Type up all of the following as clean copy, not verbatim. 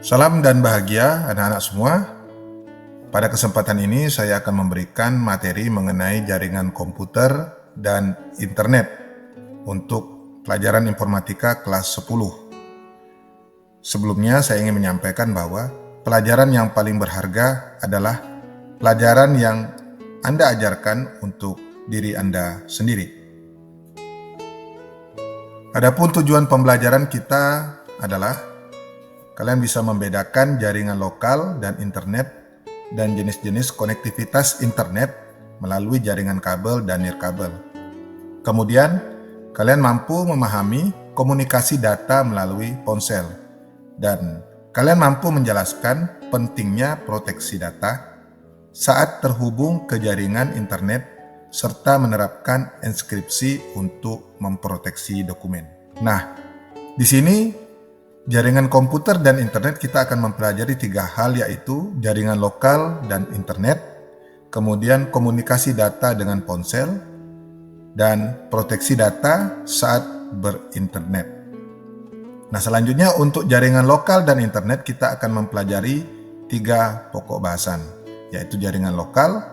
Salam dan bahagia anak-anak semua. Pada kesempatan ini saya akan memberikan materi mengenai jaringan komputer dan internet untuk pelajaran informatika kelas 10. Sebelumnya saya ingin menyampaikan bahwa pelajaran yang paling berharga adalah pelajaran yang Anda ajarkan untuk diri Anda sendiri. Adapun tujuan pembelajaran kita adalah kalian bisa membedakan jaringan lokal dan internet dan jenis-jenis konektivitas internet melalui jaringan kabel dan nirkabel. Kemudian, kalian mampu memahami komunikasi data melalui ponsel dan kalian mampu menjelaskan pentingnya proteksi data saat terhubung ke jaringan internet serta menerapkan enskripsi untuk memproteksi dokumen. Nah, di sini jaringan komputer dan internet kita akan mempelajari 3 hal, yaitu jaringan lokal dan internet, kemudian komunikasi data dengan ponsel, dan proteksi data saat berinternet. Nah, selanjutnya untuk jaringan lokal dan internet kita akan mempelajari 3 pokok bahasan, yaitu jaringan lokal,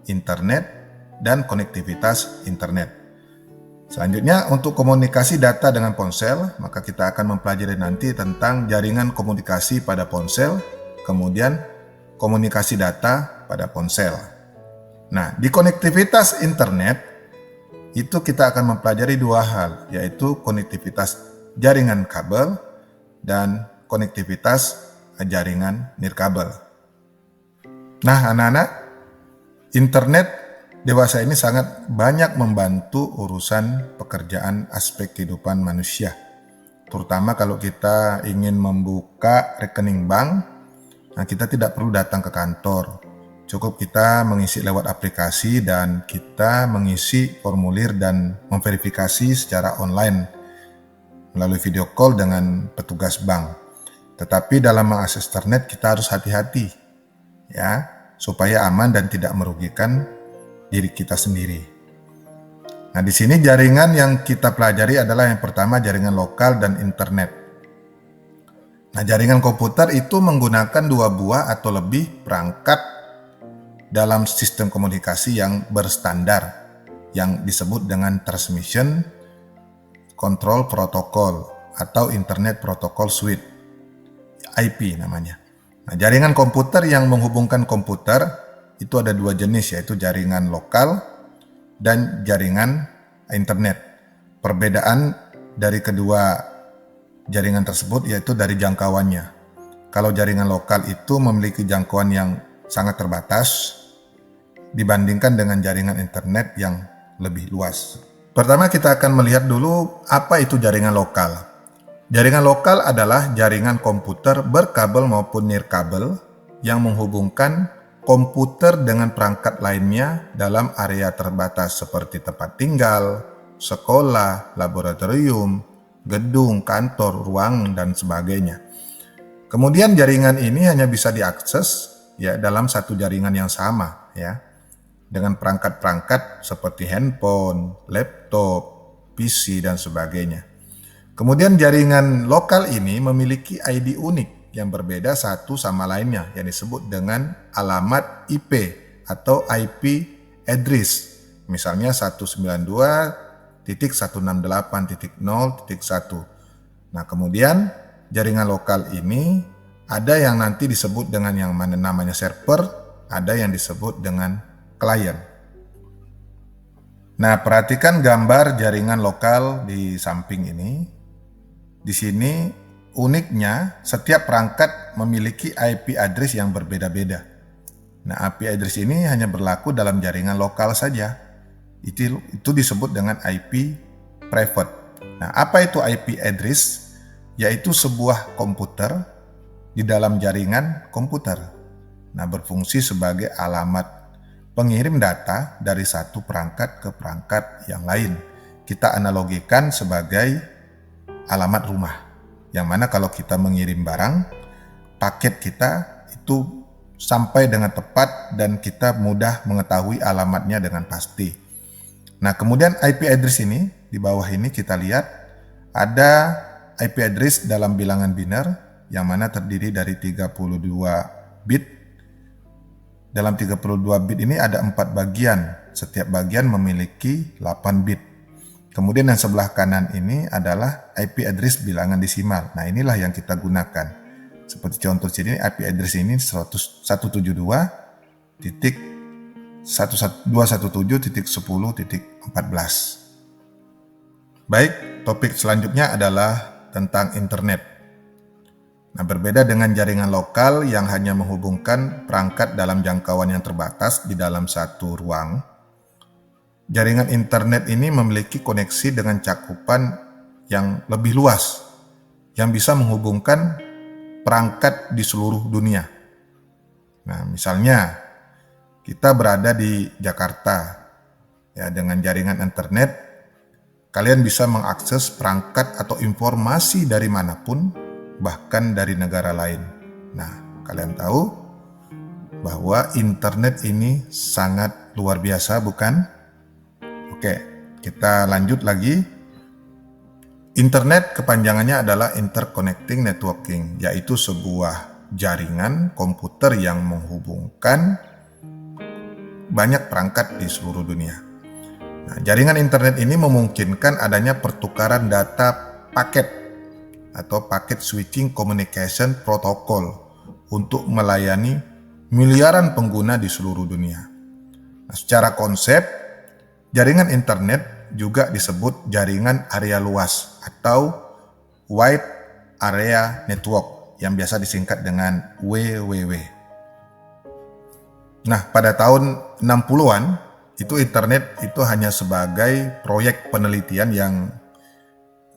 internet, dan konektivitas internet. Selanjutnya untuk komunikasi data dengan ponsel, maka kita akan mempelajari nanti tentang jaringan komunikasi pada ponsel, kemudian komunikasi data pada ponsel. Nah, di konektivitas internet, itu kita akan mempelajari 2 hal, yaitu konektivitas jaringan kabel dan konektivitas jaringan nirkabel. Nah, anak-anak, internet dewasa ini sangat banyak membantu urusan pekerjaan aspek kehidupan manusia. Terutama kalau kita ingin membuka rekening bank, nah kita tidak perlu datang ke kantor. Cukup kita mengisi lewat aplikasi dan kita mengisi formulir dan memverifikasi secara online melalui video call dengan petugas bank. Tetapi dalam mengakses internet kita harus hati-hati ya, supaya aman dan tidak merugikan diri kita sendiri. Nah, di sini jaringan yang kita pelajari adalah yang pertama jaringan lokal dan internet. Nah, jaringan komputer itu menggunakan 2 buah atau lebih perangkat dalam sistem komunikasi yang berstandar yang disebut dengan Transmission Control Protocol atau Internet Protocol Suite, IP namanya. Nah, jaringan komputer yang menghubungkan komputer itu ada 2 jenis, yaitu jaringan lokal dan jaringan internet. Perbedaan dari kedua jaringan tersebut yaitu dari jangkauannya. Kalau jaringan lokal itu memiliki jangkauan yang sangat terbatas dibandingkan dengan jaringan internet yang lebih luas. Pertama kita akan melihat dulu apa itu jaringan lokal. Jaringan lokal adalah jaringan komputer berkabel maupun nirkabel yang menghubungkan komputer dengan perangkat lainnya dalam area terbatas seperti tempat tinggal, sekolah, laboratorium, gedung, kantor, ruang, dan sebagainya. Kemudian jaringan ini hanya bisa diakses ya dalam satu jaringan yang sama ya, dengan perangkat-perangkat seperti handphone, laptop, PC, dan sebagainya. Kemudian jaringan lokal ini memiliki ID unik yang berbeda satu sama lainnya yang disebut dengan alamat IP atau IP address, misalnya 192.168.0.1. Nah, kemudian jaringan lokal ini ada yang nanti disebut dengan yang mana namanya server, ada yang disebut dengan klien. Nah, perhatikan gambar jaringan lokal di samping ini. Di sini uniknya, setiap perangkat memiliki IP address yang berbeda-beda. Nah, IP address ini hanya berlaku dalam jaringan lokal saja. Itu disebut dengan IP private. Nah, apa itu IP address? Yaitu sebuah komputer di dalam jaringan komputer. Nah, berfungsi sebagai alamat pengirim data dari satu perangkat ke perangkat yang lain. Kita analogikan sebagai alamat rumah. Yang mana kalau kita mengirim barang, paket kita itu sampai dengan tepat dan kita mudah mengetahui alamatnya dengan pasti. Nah, kemudian IP address ini, di bawah ini kita lihat ada IP address dalam bilangan biner yang mana terdiri dari 32 bit. Dalam 32 bit ini ada 4 bagian, setiap bagian memiliki 8 bit. Kemudian yang sebelah kanan ini adalah IP address bilangan desimal. Nah, inilah yang kita gunakan. Seperti contoh sini, IP address ini 172.217.10.14. Baik, topik selanjutnya adalah tentang internet. Nah, berbeda dengan jaringan lokal yang hanya menghubungkan perangkat dalam jangkauan yang terbatas di dalam satu ruang, jaringan internet ini memiliki koneksi dengan cakupan yang lebih luas, yang bisa menghubungkan perangkat di seluruh dunia. Nah, misalnya kita berada di Jakarta, ya, dengan jaringan internet, kalian bisa mengakses perangkat atau informasi dari manapun, bahkan dari negara lain. Nah, kalian tahu bahwa internet ini sangat luar biasa, bukan? Oke, kita lanjut lagi. Internet kepanjangannya adalah Interconnecting Networking, yaitu sebuah jaringan komputer yang menghubungkan banyak perangkat di seluruh dunia. Nah, jaringan internet ini memungkinkan adanya pertukaran data paket atau paket switching communication protocol untuk melayani miliaran pengguna di seluruh dunia. Nah, secara konsep, jaringan internet juga disebut jaringan area luas atau Wide Area Network yang biasa disingkat dengan WWW. Nah, pada tahun 60-an, itu internet itu hanya sebagai proyek penelitian yang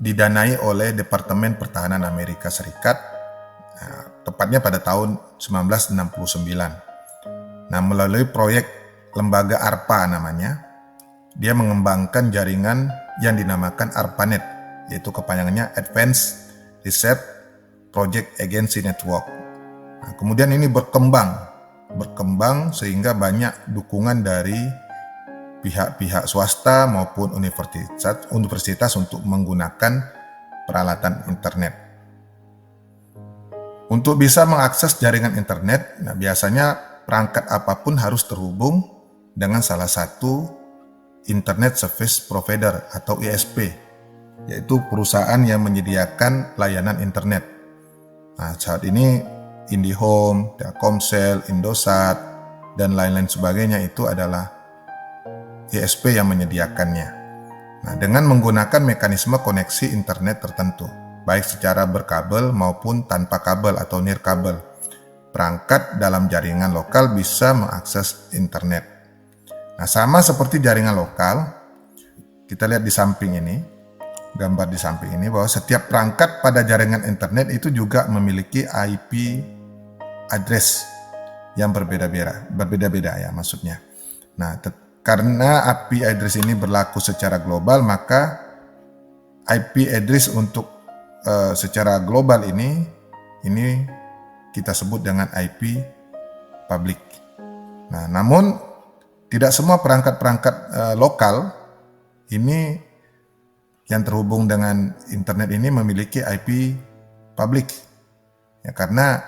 didanai oleh Departemen Pertahanan Amerika Serikat, tepatnya pada tahun 1969. Nah, melalui proyek lembaga ARPA namanya, dia mengembangkan jaringan yang dinamakan ARPANET, yaitu kepanjangannya Advanced Research Project Agency Network. Nah, kemudian ini berkembang sehingga banyak dukungan dari pihak-pihak swasta maupun universitas untuk menggunakan peralatan internet. Untuk bisa mengakses jaringan internet, nah biasanya perangkat apapun harus terhubung dengan salah satu Internet Service Provider atau ISP, yaitu perusahaan yang menyediakan layanan internet. Nah, saat ini IndiHome, Telkomsel, Indosat, dan lain-lain sebagainya itu adalah ISP yang menyediakannya. Nah, dengan menggunakan mekanisme koneksi internet tertentu, baik secara berkabel maupun tanpa kabel atau nirkabel, perangkat dalam jaringan lokal bisa mengakses internet. Nah, sama seperti jaringan lokal, kita lihat di samping ini, gambar di samping ini, bahwa setiap perangkat pada jaringan internet itu juga memiliki IP address yang berbeda-beda ya maksudnya. Nah, karena IP address ini berlaku secara global, maka IP address untuk secara global ini kita sebut dengan IP public. Nah, namun tidak semua perangkat-perangkat lokal ini yang terhubung dengan internet ini memiliki IP public. Ya, karena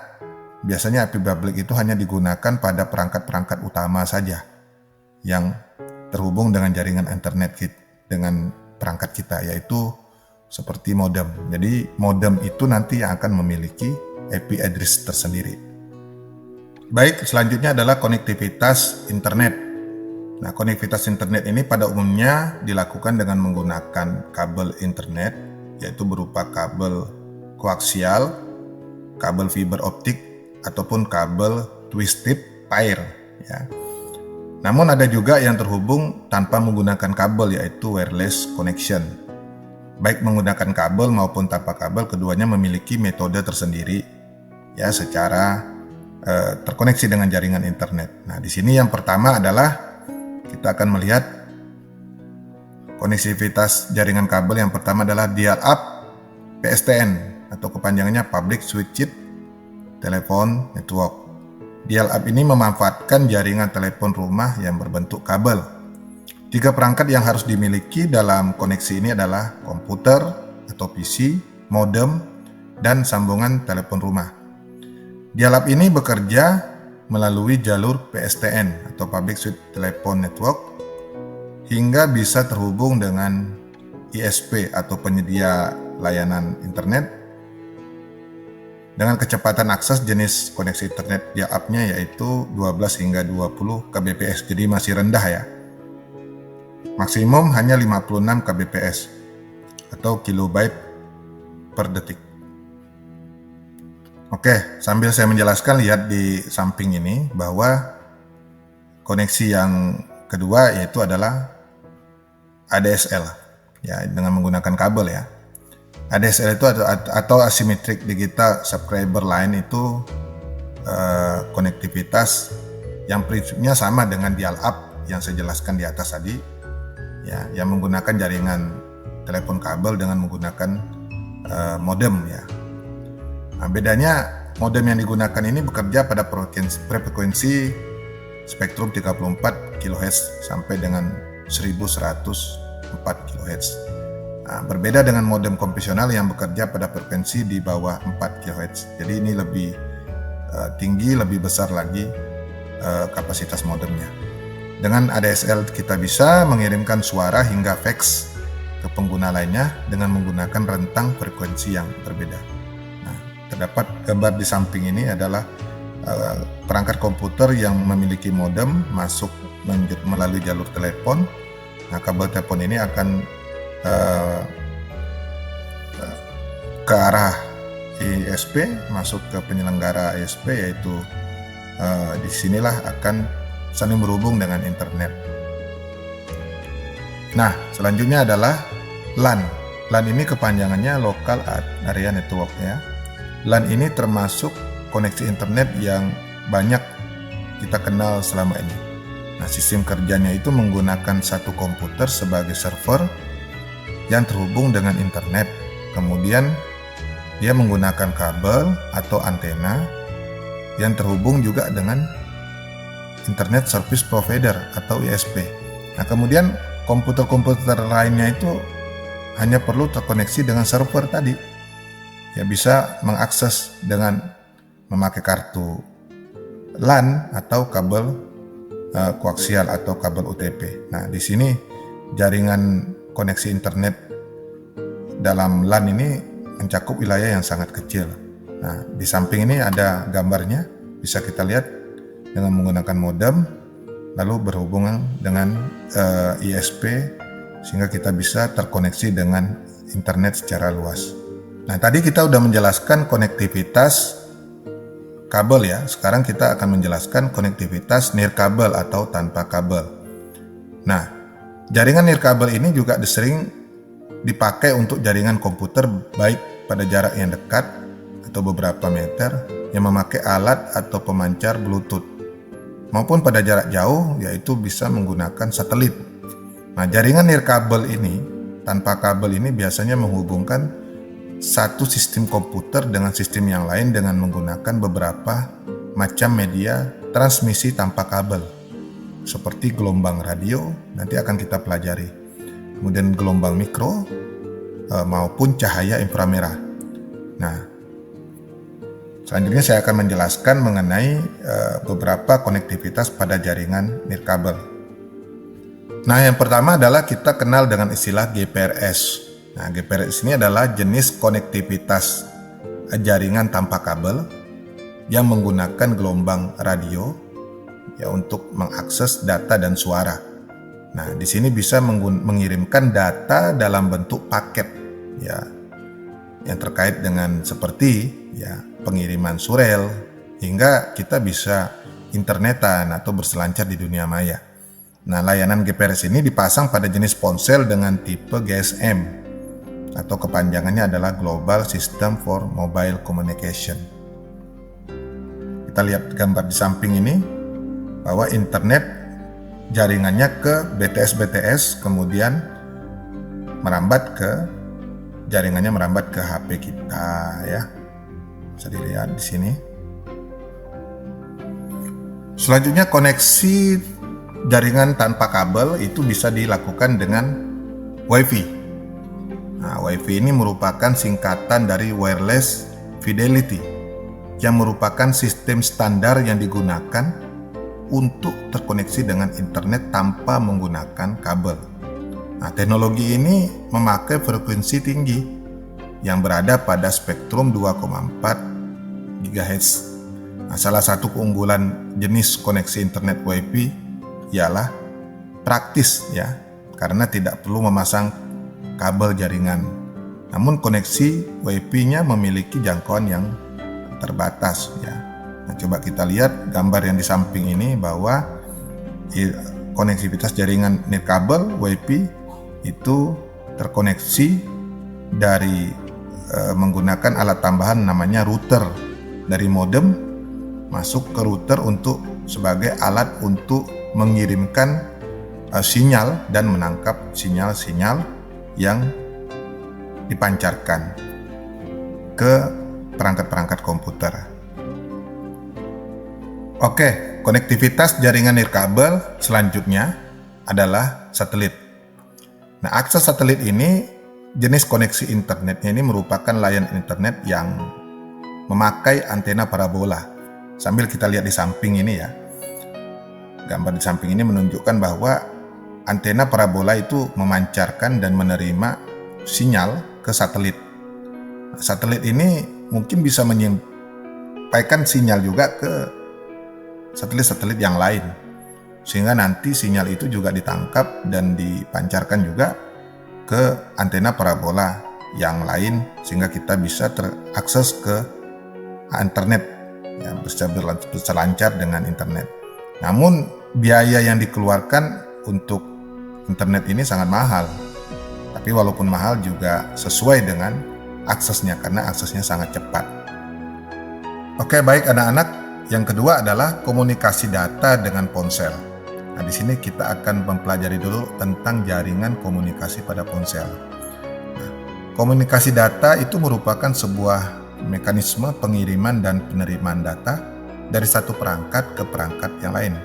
biasanya IP public itu hanya digunakan pada perangkat-perangkat utama saja yang terhubung dengan jaringan internet dengan perangkat kita, yaitu seperti modem. Jadi modem itu nanti yang akan memiliki IP address tersendiri. Baik, selanjutnya adalah konektivitas internet. Nah, konektivitas internet ini pada umumnya dilakukan dengan menggunakan kabel internet, yaitu berupa kabel koaksial, kabel fiber optik, ataupun kabel twisted pair, ya. Namun ada juga yang terhubung tanpa menggunakan kabel, yaitu wireless connection. Baik menggunakan kabel maupun tanpa kabel, keduanya memiliki metode tersendiri ya secara terkoneksi dengan jaringan internet. Nah, di sini yang pertama adalah kita akan melihat konektivitas jaringan kabel. Yang pertama adalah dial-up PSTN atau kepanjangannya Public Switched Telephone Network. Dial-up ini memanfaatkan jaringan telepon rumah yang berbentuk kabel. 3 perangkat yang harus dimiliki dalam koneksi ini adalah komputer atau PC, modem, dan sambungan telepon rumah. Dial-up ini bekerja melalui jalur PSTN atau Public Switch Telephone Network hingga bisa terhubung dengan ISP atau penyedia layanan internet dengan kecepatan akses jenis koneksi internet dial-up-nya yaitu 12 hingga 20 kbps, jadi masih rendah ya. Maksimum hanya 56 kbps atau kilobyte per detik. Oke, sambil saya menjelaskan, lihat di samping ini bahwa koneksi yang kedua yaitu adalah ADSL ya, dengan menggunakan kabel ya. ADSL itu atau Asymmetric Digital Subscriber Line itu konektivitas yang prinsipnya sama dengan dial-up yang saya jelaskan di atas tadi ya, yang menggunakan jaringan telepon kabel dengan menggunakan modem ya. Nah, bedanya modem yang digunakan ini bekerja pada frekuensi spektrum 34 kHz sampai dengan 1104 kHz. Nah, berbeda dengan modem konvensional yang bekerja pada frekuensi di bawah 4 kHz. Jadi ini lebih tinggi, lebih besar lagi kapasitas modemnya. Dengan ADSL kita bisa mengirimkan suara hingga fax ke pengguna lainnya dengan menggunakan rentang frekuensi yang berbeda. Terdapat gambar di samping ini adalah perangkat komputer yang memiliki modem masuk melalui jalur telepon. Nah, kabel telepon ini akan ke arah ISP, masuk ke penyelenggara ISP, yaitu disinilah akan saling berhubung dengan internet. Nah, selanjutnya adalah LAN. LAN ini kepanjangannya Local Area Network ya. LAN ini termasuk koneksi internet yang banyak kita kenal selama ini. Nah, sistem kerjanya itu menggunakan satu komputer sebagai server yang terhubung dengan internet. Kemudian dia menggunakan kabel atau antena yang terhubung juga dengan Internet Service Provider atau ISP. Nah, kemudian komputer-komputer lainnya itu hanya perlu terkoneksi dengan server tadi. Ya, bisa mengakses dengan memakai kartu LAN atau kabel koaksial atau kabel UTP. Nah, di sini jaringan koneksi internet dalam LAN ini mencakup wilayah yang sangat kecil. Nah, di samping ini ada gambarnya, bisa kita lihat dengan menggunakan modem lalu berhubungan dengan ISP sehingga kita bisa terkoneksi dengan internet secara luas. Nah, tadi kita udah menjelaskan konektivitas kabel ya. Sekarang kita akan menjelaskan konektivitas nirkabel atau tanpa kabel. Nah, jaringan nirkabel ini juga sering dipakai untuk jaringan komputer baik pada jarak yang dekat atau beberapa meter yang memakai alat atau pemancar Bluetooth maupun pada jarak jauh yaitu bisa menggunakan satelit. Nah, jaringan nirkabel ini tanpa kabel ini biasanya menghubungkan satu sistem komputer dengan sistem yang lain dengan menggunakan beberapa macam media transmisi tanpa kabel seperti gelombang radio, nanti akan kita pelajari, kemudian gelombang mikro maupun cahaya inframerah. Nah, selanjutnya saya akan menjelaskan mengenai beberapa konektivitas pada jaringan nirkabel. Nah, yang pertama adalah kita kenal dengan istilah GPRS. Nah, GPRS ini adalah jenis konektivitas jaringan tanpa kabel yang menggunakan gelombang radio ya untuk mengakses data dan suara. Nah, di sini bisa mengirimkan data dalam bentuk paket ya yang terkait dengan seperti ya pengiriman surel hingga kita bisa internetan atau berselancar di dunia maya. Nah, layanan GPRS ini dipasang pada jenis ponsel dengan tipe GSM atau kepanjangannya adalah Global System for Mobile Communication. Kita lihat gambar di samping ini bahwa internet jaringannya ke BTS, kemudian jaringannya merambat ke HP kita ya. Bisa dilihat di sini. Selanjutnya koneksi jaringan tanpa kabel itu bisa dilakukan dengan WiFi. Nah, WiFi ini merupakan singkatan dari Wireless Fidelity, yang merupakan sistem standar yang digunakan untuk terkoneksi dengan internet tanpa menggunakan kabel. Nah, teknologi ini memakai frekuensi tinggi yang berada pada spektrum 2,4 GHz. Nah, salah satu keunggulan jenis koneksi internet WiFi ialah praktis ya, karena tidak perlu memasang kabel jaringan. Namun koneksi WiFi-nya memiliki jangkauan yang terbatas ya. Nah, coba kita lihat gambar yang di samping ini bahwa konektivitas jaringan nirkabel WiFi itu terkoneksi dari menggunakan alat tambahan namanya router, dari modem masuk ke router untuk sebagai alat untuk mengirimkan sinyal dan menangkap sinyal-sinyal yang dipancarkan ke perangkat-perangkat komputer. Oke, konektivitas jaringan nirkabel selanjutnya adalah satelit. Nah, akses satelit ini jenis koneksi internetnya ini merupakan layanan internet yang memakai antena parabola. Sambil kita lihat di samping ini ya. Gambar di samping ini menunjukkan bahwa antena parabola itu memancarkan dan menerima sinyal ke satelit. Nah, satelit ini mungkin bisa menyampaikan sinyal juga ke satelit-satelit yang lain, sehingga nanti sinyal itu juga ditangkap dan dipancarkan juga ke antena parabola yang lain, sehingga kita bisa terakses ke internet ya, bisa berselancar dengan internet. Namun biaya yang dikeluarkan untuk internet ini sangat mahal, tapi walaupun mahal juga sesuai dengan aksesnya, karena aksesnya sangat cepat. Oke, baik anak-anak. Yang kedua adalah komunikasi data dengan ponsel. Nah, di sini kita akan mempelajari dulu tentang jaringan komunikasi pada ponsel. Nah, komunikasi data itu merupakan sebuah mekanisme pengiriman dan penerimaan data dari satu perangkat ke perangkat yang lain.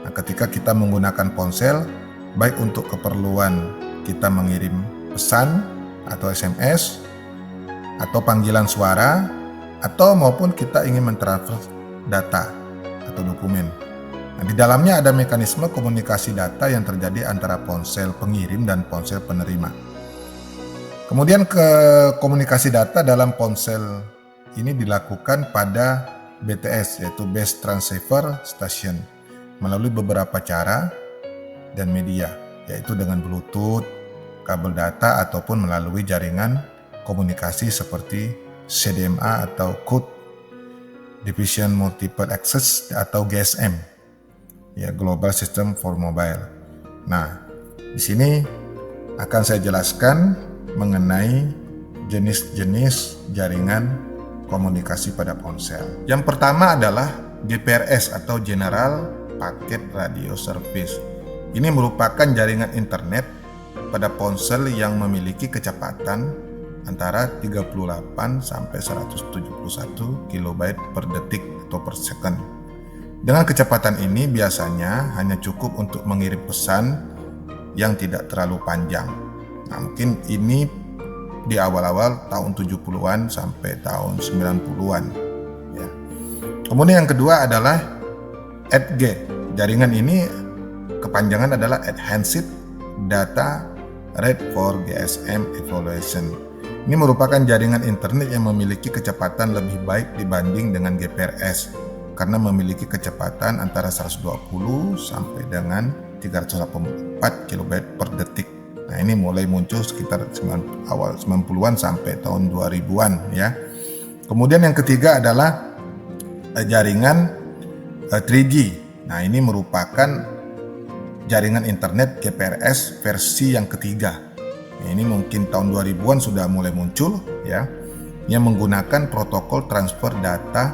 Nah, ketika kita menggunakan ponsel, baik untuk keperluan kita mengirim pesan atau SMS, atau panggilan suara, atau maupun kita ingin mentransfer data atau dokumen. Nah, di dalamnya ada mekanisme komunikasi data yang terjadi antara ponsel pengirim dan ponsel penerima. Kemudian komunikasi data dalam ponsel ini dilakukan pada BTS, yaitu Base Transceiver Station, melalui beberapa cara dan media, yaitu dengan Bluetooth, kabel data, ataupun melalui jaringan komunikasi seperti CDMA atau Code Division Multiple Access atau GSM, ya, Global System for Mobile. Nah, di sini akan saya jelaskan mengenai jenis-jenis jaringan komunikasi pada ponsel. Yang pertama adalah GPRS atau General Packet Radio Service. Ini merupakan jaringan internet pada ponsel yang memiliki kecepatan antara 38 sampai 171 kilobyte per detik atau per second. Dengan kecepatan ini biasanya hanya cukup untuk mengirim pesan yang tidak terlalu panjang. Nah, mungkin ini di awal-awal tahun 70-an sampai tahun 90-an. Ya. Kemudian yang kedua adalah EDG. Jaringan ini kepanjangan adalah Enhanced Data Rate for GSM Evaluation. Ini merupakan jaringan internet yang memiliki kecepatan lebih baik dibanding dengan GPRS karena memiliki kecepatan antara 120 sampai dengan 384 kB per detik. Nah, ini mulai muncul sekitar awal 90-an sampai tahun 2000-an ya. Kemudian yang ketiga adalah jaringan 3G. Nah, ini merupakan jaringan internet GPRS versi yang ketiga. Ini mungkin tahun 2000-an sudah mulai muncul ya, yang menggunakan protokol transfer data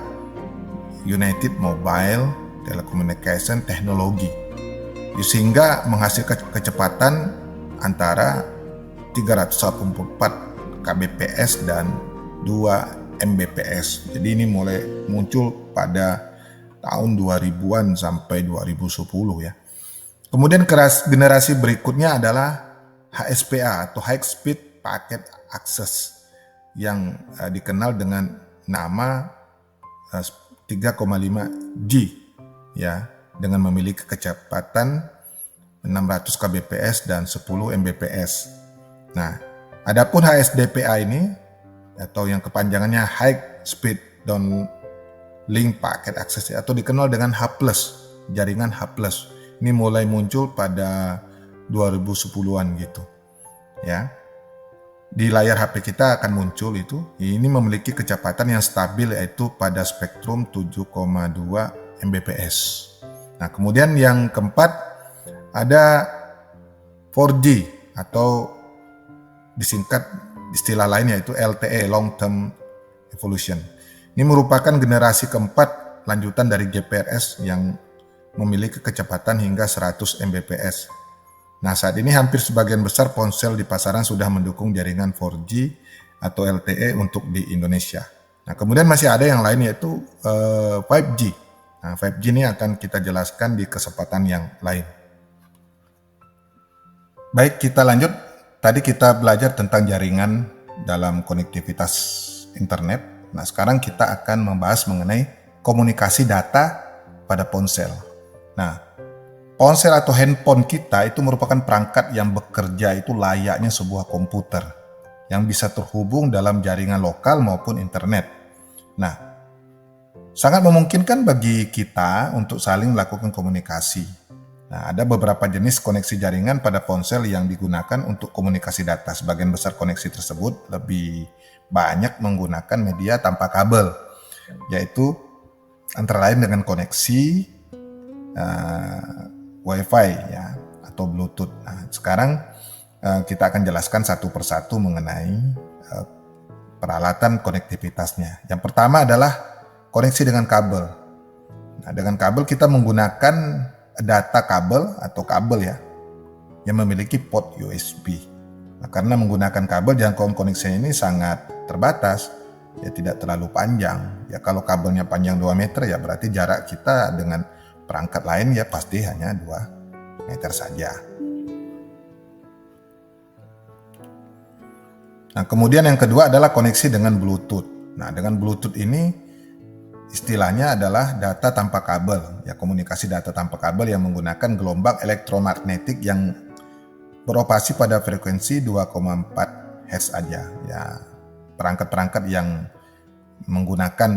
United Mobile Telecommunication Technology, sehingga menghasilkan kecepatan antara 384 kbps dan 2 mbps. Jadi ini mulai muncul pada tahun 2000-an sampai 2010 ya. Kemudian generasi berikutnya adalah HSPA atau High Speed Packet access yang dikenal dengan nama 3,5 G ya, dengan memiliki kecepatan 600 kbps dan 10 mbps. Nah, adapun HSDPA ini atau yang kepanjangannya High Speed Downlink Packet Access atau dikenal dengan H+, jaringan H+. Ini mulai muncul pada 2010-an gitu. Ya. Di layar HP kita akan muncul itu. Ini memiliki kecepatan yang stabil yaitu pada spektrum 7,2 Mbps. Nah, kemudian yang keempat ada 4G atau disingkat istilah lain yaitu LTE, Long Term Evolution. Ini merupakan generasi keempat lanjutan dari GPRS yang memiliki kecepatan hingga 100 Mbps. Nah, saat ini hampir sebagian besar ponsel di pasaran sudah mendukung jaringan 4G atau LTE untuk di Indonesia. Nah, kemudian masih ada yang lain yaitu 5G. Nah, 5G ini akan kita jelaskan di kesempatan yang lain. Baik, kita lanjut. Tadi kita belajar tentang jaringan dalam konektivitas internet. Nah, sekarang kita akan membahas mengenai komunikasi data pada ponsel. Nah, ponsel atau handphone kita itu merupakan perangkat yang bekerja itu layaknya sebuah komputer yang bisa terhubung dalam jaringan lokal maupun internet. Nah, sangat memungkinkan bagi kita untuk saling melakukan komunikasi. Nah, ada beberapa jenis koneksi jaringan pada ponsel yang digunakan untuk komunikasi data. Sebagian besar koneksi tersebut lebih banyak menggunakan media tanpa kabel, yaitu antara lain dengan koneksi Wi-Fi ya atau Bluetooth. Nah, sekarang kita akan jelaskan satu persatu mengenai peralatan konektivitasnya. Yang pertama adalah koneksi dengan kabel. Nah, dengan kabel kita menggunakan data kabel atau kabel ya yang memiliki port USB. Nah, karena menggunakan kabel jangkauan koneksinya ini sangat terbatas, ya tidak terlalu panjang. Ya kalau kabelnya panjang 2 meter ya berarti jarak kita dengan perangkat lain ya pasti hanya 2 meter saja. Nah, kemudian yang kedua adalah koneksi dengan Bluetooth. Nah, dengan Bluetooth ini istilahnya adalah data tanpa kabel, ya komunikasi data tanpa kabel yang menggunakan gelombang elektromagnetik yang beroperasi pada frekuensi 2,4 Hz aja. Ya, perangkat-perangkat yang menggunakan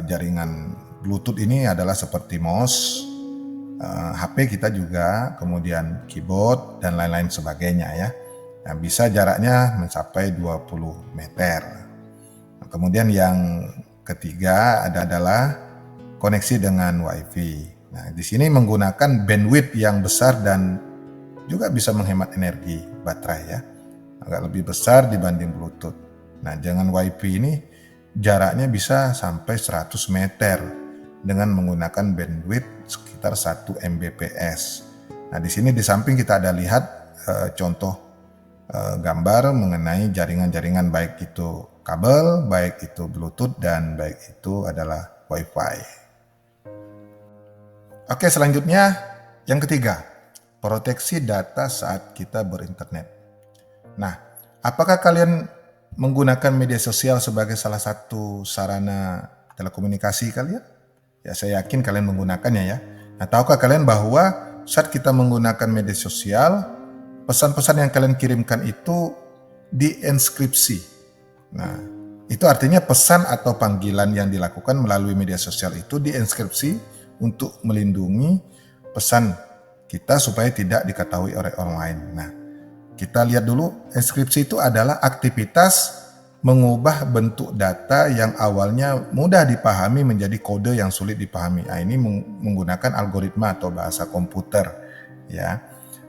jaringan Bluetooth ini adalah seperti mouse, HP kita juga, kemudian keyboard dan lain-lain sebagainya ya. Nah, bisa jaraknya mencapai 20 meter. Nah, kemudian yang ketiga adalah koneksi dengan Wi-Fi. Nah, di sini menggunakan bandwidth yang besar dan juga bisa menghemat energi baterai ya. Agak lebih besar dibanding Bluetooth. Nah, dengan Wi-Fi ini jaraknya bisa sampai 100 meter dengan menggunakan bandwidth sekitar 1 Mbps. Nah, di sini di samping kita ada lihat contoh gambar mengenai jaringan-jaringan baik itu kabel, baik itu Bluetooth, dan baik itu adalah Wi-Fi. Oke, selanjutnya yang ketiga, proteksi data saat kita berinternet. Nah, apakah kalian menggunakan media sosial sebagai salah satu sarana telekomunikasi kalian? Ya, saya yakin kalian menggunakannya ya. Nah, tahukah kalian bahwa saat kita menggunakan media sosial, pesan-pesan yang kalian kirimkan itu dienkripsi. Nah, itu artinya pesan atau panggilan yang dilakukan melalui media sosial itu dienkripsi untuk melindungi pesan kita supaya tidak diketahui oleh orang lain. Nah, kita lihat dulu, enkripsi itu adalah aktivitas mengubah bentuk data yang awalnya mudah dipahami menjadi kode yang sulit dipahami. Nah, ini menggunakan algoritma atau bahasa komputer ya.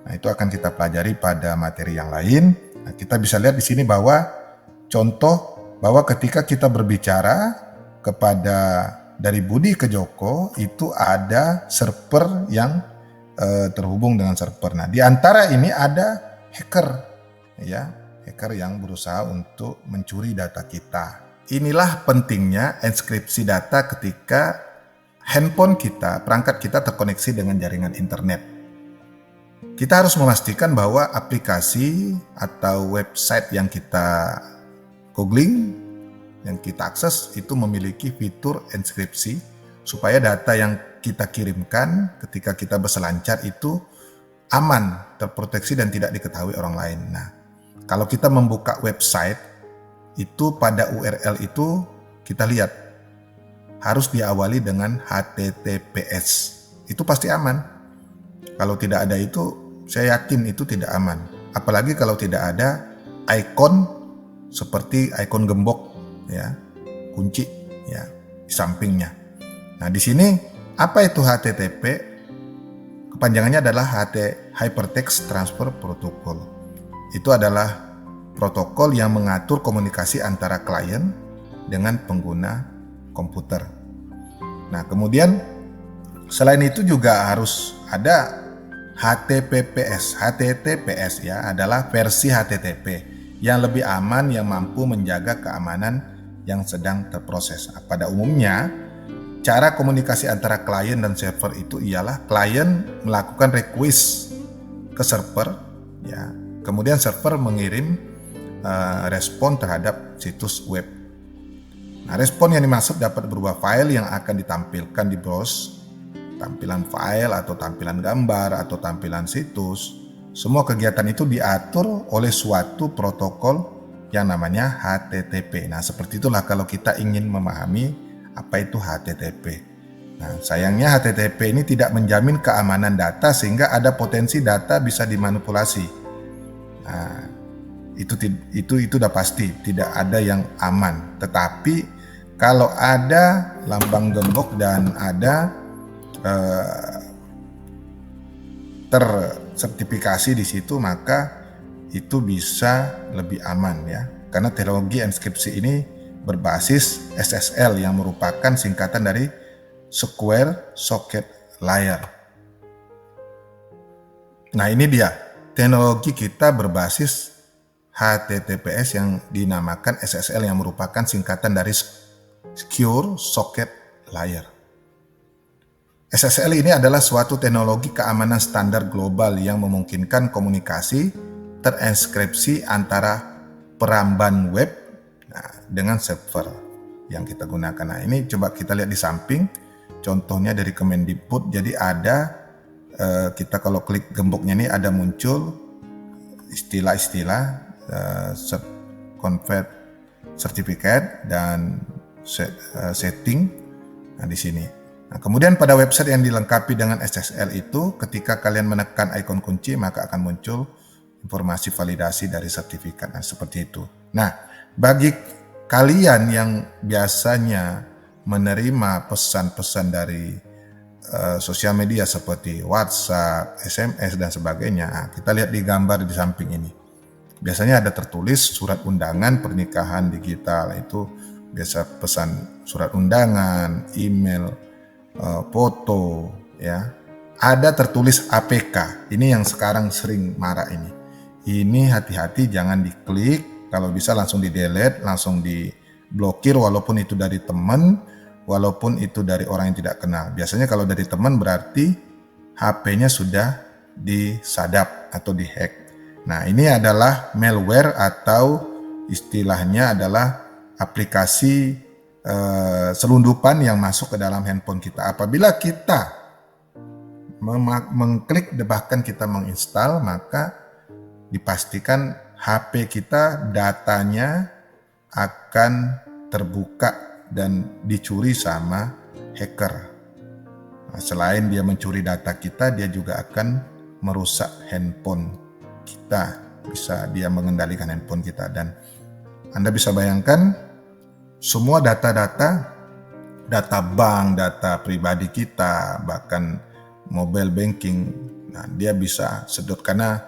Nah, itu akan kita pelajari pada materi yang lain. Nah, kita bisa lihat di sini bahwa contoh bahwa ketika kita berbicara kepada dari Budi ke Joko itu ada server yang terhubung dengan server. Nah, di antara ini ada hacker ya. Hacker yang berusaha untuk mencuri data kita. Inilah pentingnya enkripsi data ketika handphone kita, perangkat kita terkoneksi dengan jaringan internet. kita harus memastikan bahwa aplikasi atau website yang kita googling, yang kita akses itu memiliki fitur enkripsi supaya data yang kita kirimkan ketika kita berselancar itu aman, terproteksi dan tidak diketahui orang lain. Nah, kalau kita membuka website itu pada URL itu kita lihat harus diawali dengan HTTPS. Itu pasti aman. Kalau tidak ada itu, saya yakin itu tidak aman. Apalagi kalau tidak ada ikon seperti ikon gembok, ya, kunci, ya, di sampingnya. Nah, di sini apa itu HTTP? Kepanjangannya adalah Hypertext Transfer Protocol. Itu adalah protokol yang mengatur komunikasi antara klien dengan pengguna komputer. Nah, kemudian selain itu juga harus ada HTTPS. HTTPS ya adalah versi HTTP yang lebih aman yang mampu menjaga keamanan yang sedang terproses. Pada umumnya, cara komunikasi antara klien dan server itu ialah klien melakukan request ke server, ya. Kemudian server mengirim respon terhadap situs web. Nah, respon yang dimaksud dapat berupa file yang akan ditampilkan di browse, tampilan file atau tampilan gambar atau tampilan situs. Semua kegiatan itu diatur oleh suatu protokol yang namanya HTTP. Nah, seperti itulah kalau kita ingin memahami apa itu HTTP. Nah, sayangnya HTTP ini tidak menjamin keamanan data sehingga ada potensi data bisa dimanipulasi. Nah, itu udah pasti tidak ada yang aman. Tetapi kalau ada lambang gembok dan ada tersertifikasi di situ, maka itu bisa lebih aman ya. Karena teknologi enkripsi ini berbasis SSL yang merupakan singkatan dari Secure Socket Layer. Nah, ini dia teknologi kita berbasis HTTPS yang dinamakan SSL yang merupakan singkatan dari Secure Socket Layer. SSL ini adalah suatu teknologi keamanan standar global yang memungkinkan komunikasi terenkripsi antara peramban web dengan server yang kita gunakan. Nah, ini coba kita lihat di samping, contohnya dari Kemendikbud. Jadi ada kita kalau klik gemboknya ini ada muncul istilah-istilah convert certificate dan setting. Nah, di sini. Nah, kemudian pada website yang dilengkapi dengan SSL itu, ketika kalian menekan ikon kunci maka akan muncul informasi validasi dari sertifikat. Nah, seperti itu. Nah, bagi kalian yang biasanya menerima pesan-pesan dari sosial media seperti WhatsApp, SMS dan sebagainya, nah, kita lihat di gambar di samping ini. Biasanya ada tertulis surat undangan pernikahan digital, itu biasa pesan surat undangan, email, foto, ya. Ada tertulis APK. Ini yang sekarang sering marak ini. Ini hati-hati, jangan diklik. Kalau bisa langsung di-delete, langsung diblokir walaupun itu dari teman, walaupun itu dari orang yang tidak kenal. Biasanya kalau dari teman berarti HP-nya sudah disadap atau dihack. Nah, ini adalah malware atau istilahnya adalah aplikasi selundupan yang masuk ke dalam handphone kita. Apabila kita mengklik bahkan kita menginstal, maka dipastikan HP kita datanya akan terbuka dan dicuri sama hacker. Nah, selain dia mencuri data kita, dia juga akan merusak handphone kita. Bisa dia mengendalikan handphone kita, dan Anda bisa bayangkan semua data bank, data pribadi kita, bahkan mobile banking, nah dia bisa sedot. Karena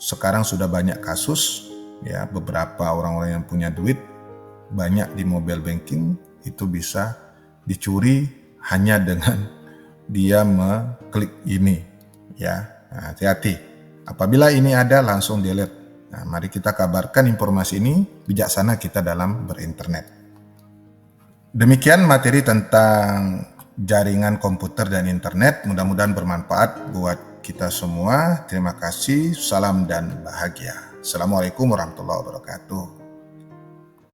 sekarang sudah banyak kasus ya, beberapa orang-orang yang punya duit banyak di mobile banking itu bisa dicuri hanya dengan dia mengklik ini ya. Nah, hati-hati. Apabila ini ada, langsung delete. Nah, mari kita kabarkan informasi ini, bijaksana kita dalam berinternet. Demikian materi tentang jaringan komputer dan internet, mudah-mudahan bermanfaat buat kita semua. Terima kasih, salam dan bahagia. Assalamualaikum warahmatullahi wabarakatuh.